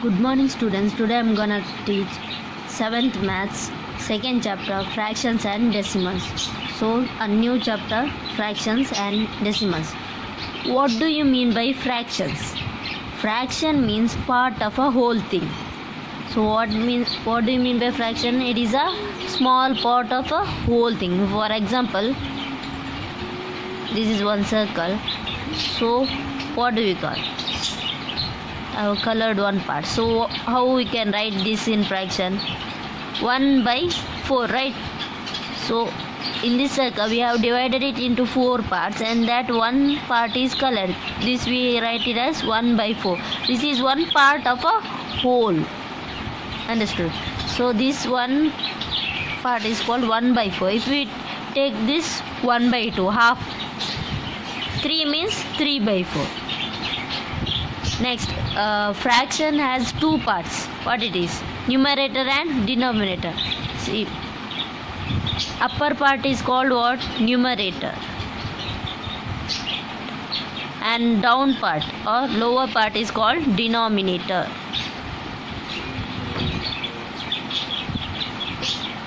Good morning students. Today I am gonna teach 7th maths 2nd chapter fractions and decimals. So a new chapter fractions and decimals. What do you mean by fractions? Fraction means part of a whole thing. So what do you mean by fraction? It is a small part of a whole thing. For example, this is one circle. So what do we call? I have colored one part. So how we can write this in fraction? 1 by 4, right? So in this circle we have divided it into 4 parts, and that one part is colored. This we write it as 1 by 4. This is one part of a whole. Understood? So this one part is called 1 by 4. If we take this 1 by 2, half, 3 means 3 by 4. Next, fraction has 2 parts. What it is? Numerator and denominator. See, upper part is called what? Numerator, and down part or lower part is called denominator.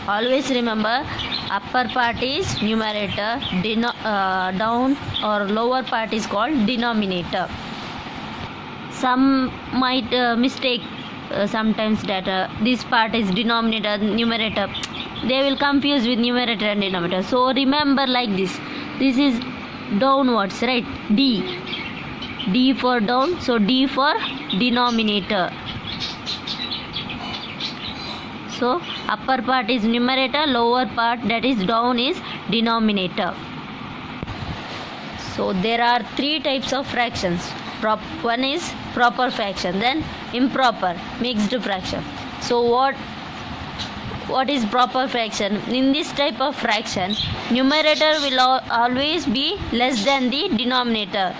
Always remember, upper part is numerator, down or lower part is called denominator. Some might mistake sometimes that this part is denominator, numerator. They will confuse with numerator and denominator. So remember like this. This is downwards, right? D for down. So D for denominator. So upper part is numerator, lower part that is down is denominator. So there are 3 types of fractions. One is proper fraction, then improper, mixed fraction. So what is proper fraction? In this type of fraction, numerator will always be less than the denominator.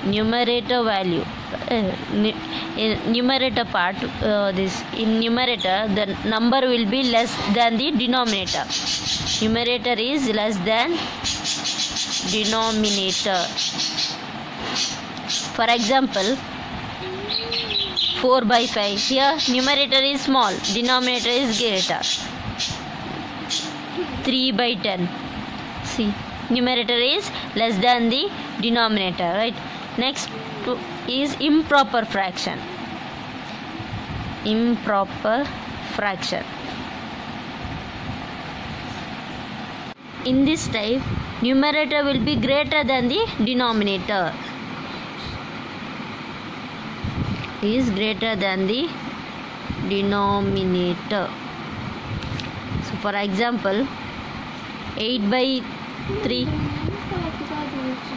Numerator value, in numerator part, in numerator the number will be less than the denominator. Numerator is less than denominator. For example, 4 by 5. Here numerator is small, denominator is greater. 3 by 10. See, numerator is less than the denominator, right? Next is improper fraction. Improper fraction. In this type, numerator will be greater than the denominator. Is greater than the denominator. So for example, 8 by 3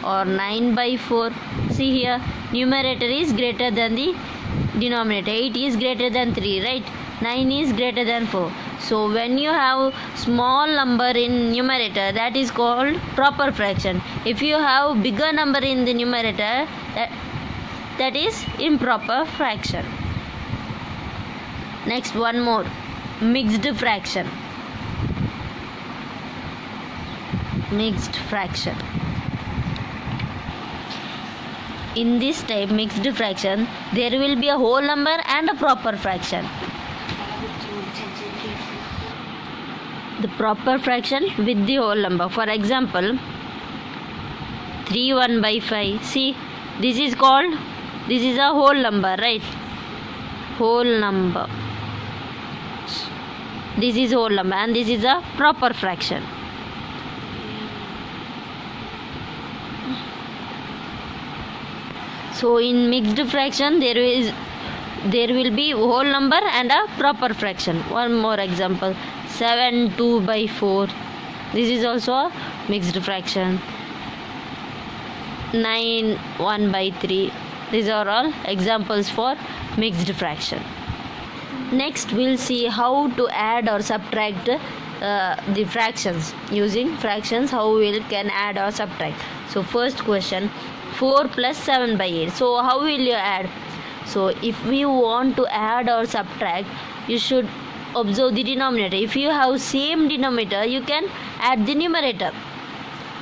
or 9 by 4. See here, numerator is greater than the denominator. 8 is greater than 3, right? 9 is greater than 4. So when you have small number in numerator, that is called proper fraction. If you have bigger number in the numerator, that is improper fraction. Next, one more, mixed fraction. Mixed fraction. In this type, mixed fraction, there will be a whole number and a proper fraction. The proper fraction with the whole number. For example, 3 1 by 5. See, this is a whole number, right? Whole number. This is whole number and this is a proper fraction. So in mixed fraction there will be whole number and a proper fraction. One more example, 7 2 by 4. This is also a mixed fraction. 9 1 by 3. These are all examples for mixed fraction. Next we'll see how to add or subtract the fractions. Using fractions, how we can add or subtract. So first question, 4 plus 7 by 8. So how will you add? So if we want to add or subtract, you should observe the denominator. If you have same denominator, you can add the numerator.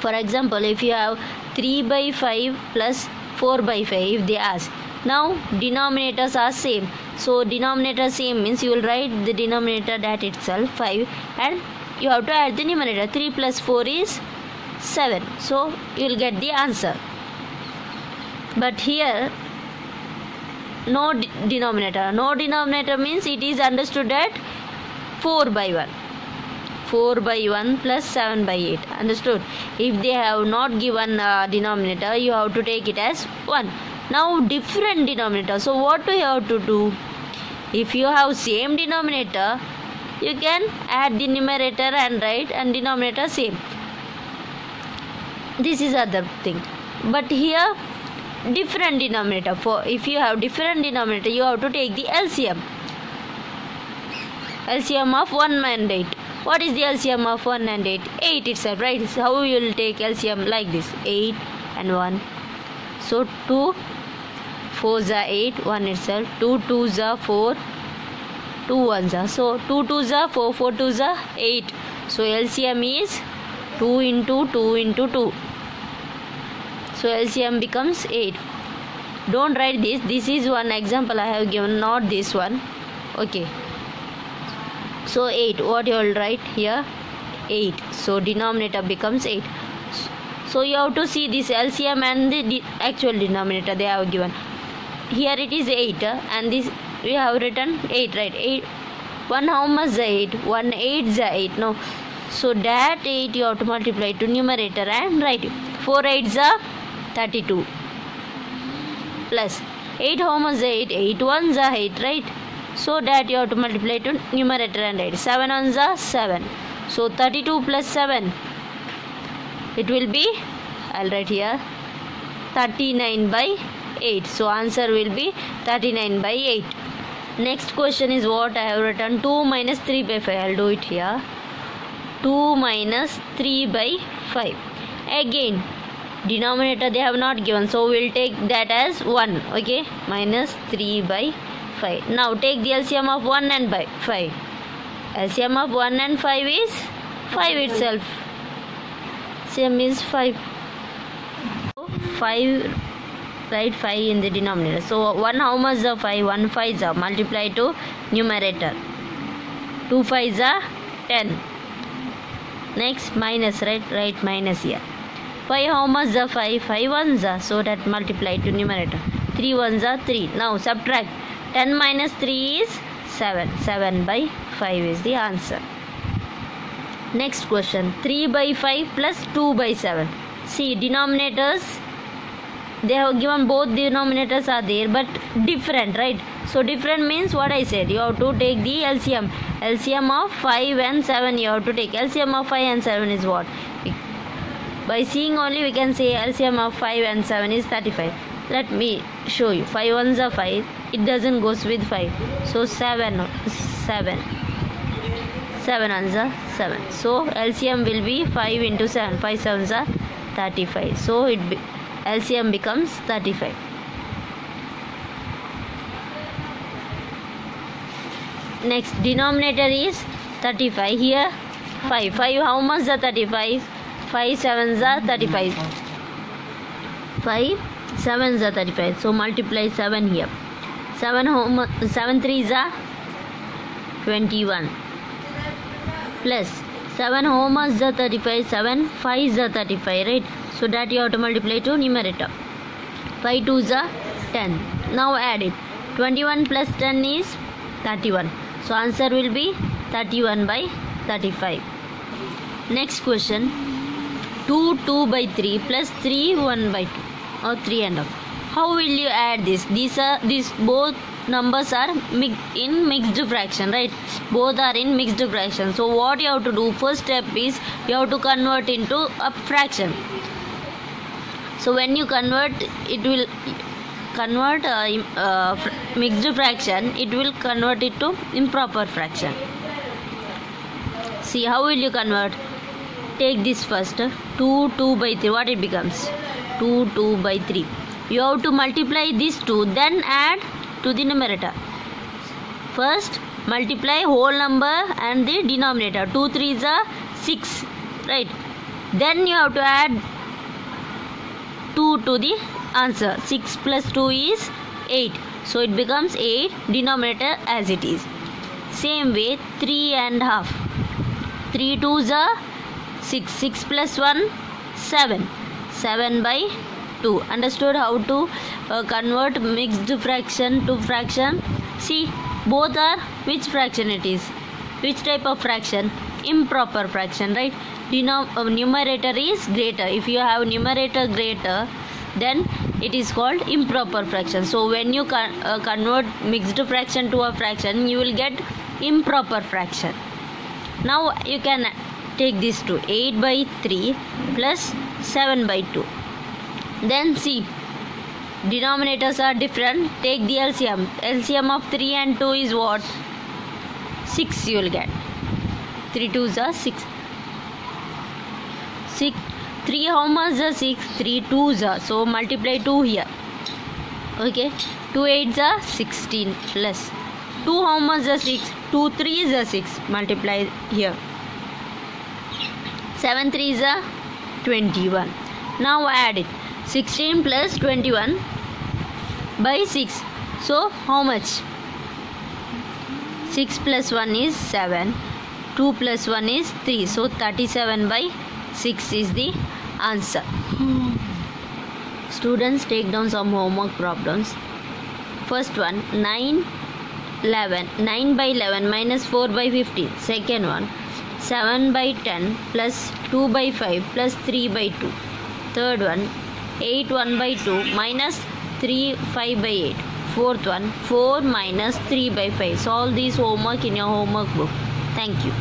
For example, if you have 3 by 5 plus 4 by 5, if they ask, Now denominators are same. So denominator same means you will write the denominator that itself 5 and you have to add the numerator. 3 plus 4 is 7. So you will get the answer. But here no denominator. No denominator means it is understood that 4 by 1. 4 by 1 plus 7 by 8. Understood? If they have not given denominator, you have to take it as 1. Now different denominator. So what do you have to do? If you have same denominator, you can add the numerator and write and denominator same. This is other thing. But here different denominator. For if you have different denominator, you have to take the LCM. LCM of 1 and 8. What is the LCM of 1 and 8? 8 itself, right? So how you will take LCM? Like this, 8 and 1. So 2 4s are 8, 1 itself. 2 2s are 4, 2 1s are. So 2 2s are 4, 4 2s are 8. So LCM is 2 into 2 into 2. So LCM becomes 8. Don't write this. This is one example I have given, not this one. Okay. So 8. What you will write here? 8. So denominator becomes 8. So you have to see this LCM and the actual denominator they have given. Here it is 8 and this we have written 8, right? 8. 1 how much is 8? 1 8 is 8. No. So that 8 you have to multiply to numerator and write it. 4 8s are 32. Plus 8 how much is 8? 8 1s are 8, right? So that you have to multiply to numerator and write. 7 1s are 7. So 32 plus 7. It will be, I'll write here, 39 by 8. So answer will be 39 by 8. Next question is what I have written. 2 minus 3 by 5. I'll do it here. 2 minus 3 by 5. Again, denominator they have not given. So we'll take that as 1. Okay. Minus 3 by 5. Now take the LCM of 1 and by 5. LCM of 1 and 5 is 5 itself. LCM is 5. 5, write 5 in the denominator. So 1 how much is 5? 1 5 is multiply to numerator. 2 5 is 10. Next minus, right? Write minus here. 5 how much is 5? 5 1s. So that multiply to numerator. 3 1s are 3. Now subtract. 10 minus 3 is 7. 7 by 5 is the answer. Next question. 3 by 5 plus 2 by 7. See, denominators, they have given both denominators are there but different, right? So different means what I said. You have to take the LCM. LCM of 5 and 7 you have to take. LCM of 5 and 7 is what? By seeing only we can say LCM of 5 and 7 is 35. Let me show you. 5 1s are 5. It doesn't goes with 5. So 7 7 1s are 7. So LCM will be 5 into 7. 5 7s are 35. So LCM becomes 35. Next denominator is 35. Here 5. 5 how much is 35? 5 7s are 35. 5 7s are 35. So multiply 7 here. 7 3s are 21. Plus 7 how much is 35? 7 5s are 35, right? So that you have to multiply to numerator. 5 2s are 10. Now add it. 21 plus 10 is 31. So answer will be 31 by 35. Next question. 2 2 by 3 plus 3 1 by 2 or 3 and a half. How will you add this? These both numbers are in mixed fraction, right? Both are in mixed fraction. So what you have to do, first step is you have to convert into a fraction. So when you convert, it will convert mixed fraction, it will convert it to improper fraction. See, how will you convert? Take this first. 2 2 by 3. What it becomes? 2 2 by 3. You have to multiply these two, then add to the numerator. First multiply whole number and the denominator. 2 3s are 6, right? Then you have to add 2 to the answer. 6 plus 2 is 8. So it becomes 8, denominator as it is. Same way 3 and half. 3 2s are 6. 6 plus 1, 7. 7 by 2. Understood how to convert mixed fraction to fraction? See, both are which fraction it is? Which type of fraction? Improper fraction, right? Numerator is greater. If you have numerator greater, then it is called improper fraction. So when you convert mixed fraction to a fraction, you will get improper fraction. Now you can take this to 8 by 3 plus 7 by 2. Then see, denominators are different. Take the LCM. LCM of 3 and 2 is what? 6 you will get. 3 2s are 6. 3 how much are 6? 3 2s are. So multiply 2 here. Okay. 2 8s are 16 plus. 2 how much are 6? 2 3s are 6. Multiply here. 7 3s are 21. Now add it. 16 plus 21 by 6. So how much? 6 plus 1 is 7. 2 plus 1 is 3. So 37 by 6 is the answer. Students, take down some homework problems. First one, 9 11. 9 by 11 minus 4 by 15. Second one, 7 by 10 plus 2 by 5 plus 3 by 2. Third one, 8 1 by 2 minus 3 5 by 8. Fourth one, 4 minus 3 by 5. Solve this homework in your homework book. Thank you.